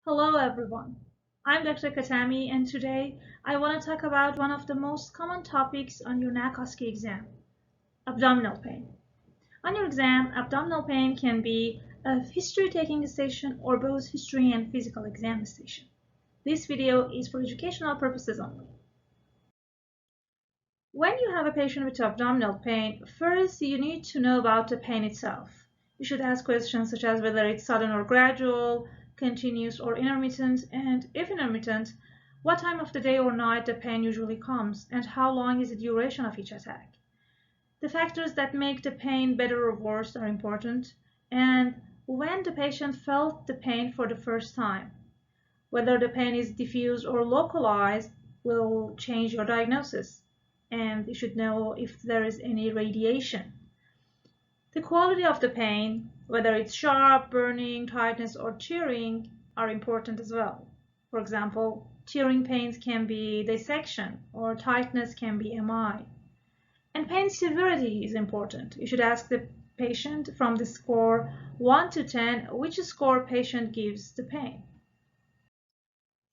Hello everyone, I'm Dr. Katami and today I want to talk about one of the most common topics on your NAC OSCE exam, abdominal pain. On your exam, abdominal pain can be a history taking station or both history and physical exam station. This video is for educational purposes only. When you have a patient with abdominal pain, first you need to know about the pain itself. You should ask questions such as whether it's sudden or gradual, continuous or intermittent, and if intermittent, what time of the day or night the pain usually comes, and how long is the duration of each attack. The factors that make the pain better or worse are important, and when the patient felt the pain for the first time. Whether the pain is diffuse or localized will change your diagnosis, and you should know if there is any radiation. The quality of the pain, whether it's sharp, burning, tightness, or tearing, are important as well. For example, tearing pains can be dissection, or tightness can be MI. And pain severity is important. You should ask the patient from the score 1 to 10 which score patient gives the pain.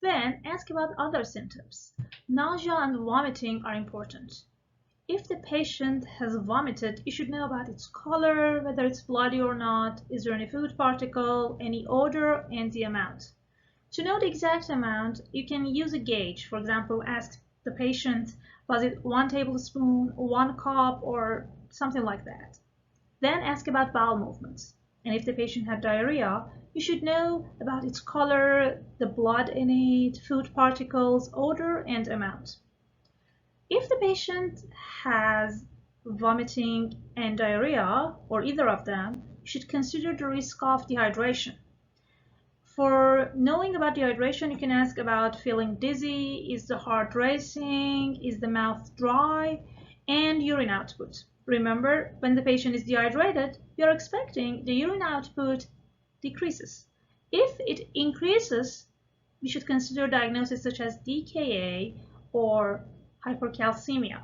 Then ask about other symptoms. Nausea and vomiting are important. If the patient has vomited, you should know about its color, whether it's bloody or not, is there any food particle, any odor, and the amount. To know the exact amount, you can use a gauge. For example, ask the patient, was it 1 tablespoon, 1 cup, or something like that. Then ask about bowel movements. And if the patient had diarrhea, you should know about its color, the blood in it, food particles, odor, and amount. If the patient has vomiting and diarrhea, or either of them, you should consider the risk of dehydration. For knowing about dehydration, you can ask about feeling dizzy, is the heart racing, is the mouth dry, and urine output. Remember, when the patient is dehydrated, you're expecting the urine output decreases. If it increases, we should consider diagnosis such as DKA or hypercalcemia.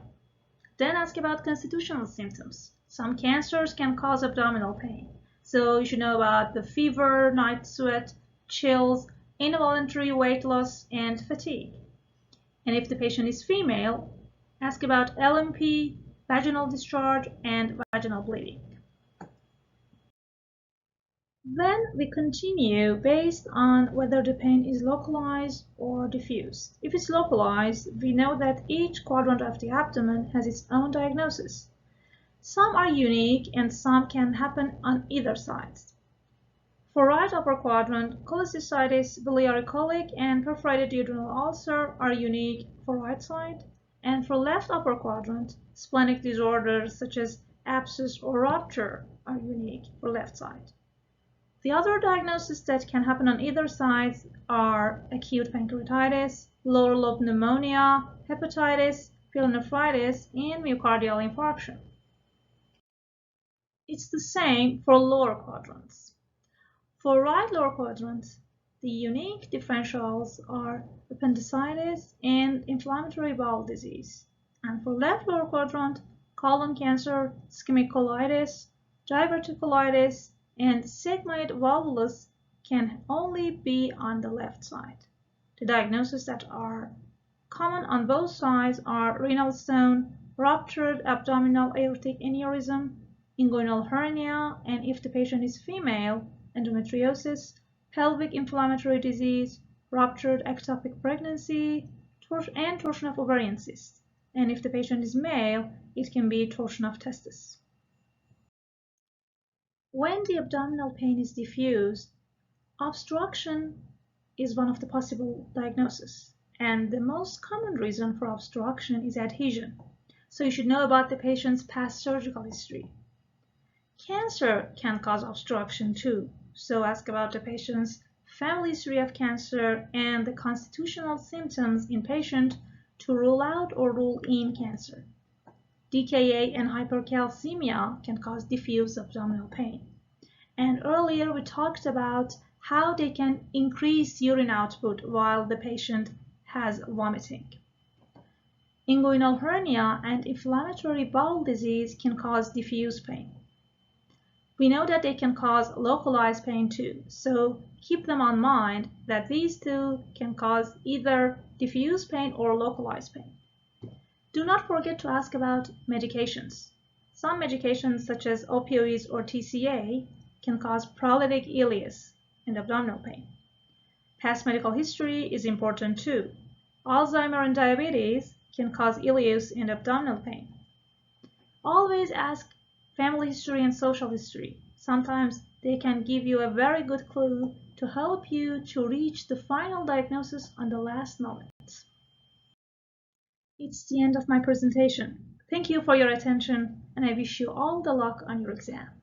Then ask about constitutional symptoms. Some cancers can cause abdominal pain. So you should know about the fever, night sweat, chills, involuntary weight loss, and fatigue. And if the patient is female, ask about LMP, vaginal discharge, and vaginal bleeding. Then we continue based on whether the pain is localized or diffuse. If it's localized, we know that each quadrant of the abdomen has its own diagnosis. Some are unique and some can happen on either side. For right upper quadrant, cholecystitis, biliary colic, and perforated duodenal ulcer are unique for right side, and for left upper quadrant, splenic disorders such as abscess or rupture are unique for left side. The other diagnoses that can happen on either side are acute pancreatitis, lower lobe pneumonia, hepatitis, pyelonephritis, and myocardial infarction. It's the same for lower quadrants. For right lower quadrant, the unique differentials are appendicitis and inflammatory bowel disease. And for left lower quadrant, colon cancer, ischemic colitis, diverticulitis, and sigmoid volvulus can only be on the left side. The diagnoses that are common on both sides are renal stone, ruptured abdominal aortic aneurysm, inguinal hernia, and if the patient is female, endometriosis, pelvic inflammatory disease, ruptured ectopic pregnancy, and torsion of ovarian cyst. And if the patient is male, it can be torsion of testis. When the abdominal pain is diffuse, obstruction is one of the possible diagnoses. And the most common reason for obstruction is adhesion. So you should know about the patient's past surgical history. Cancer can cause obstruction too. So ask about the patient's family history of cancer and the constitutional symptoms in patient to rule out or rule in cancer. DKA and hypercalcemia can cause diffuse abdominal pain. And earlier we talked about how they can increase urine output while the patient has vomiting. Inguinal hernia and inflammatory bowel disease can cause diffuse pain. We know that they can cause localized pain too. So keep them in mind that these two can cause either diffuse pain or localized pain. Do not forget to ask about medications. Some medications such as opioids or TCA can cause paralytic ileus and abdominal pain. Past medical history is important too. Alzheimer's and diabetes can cause ileus and abdominal pain. Always ask family history and social history. Sometimes they can give you a very good clue to help you to reach the final diagnosis on the last moment. It's the end of my presentation. Thank you for your attention, and I wish you all the luck on your exam.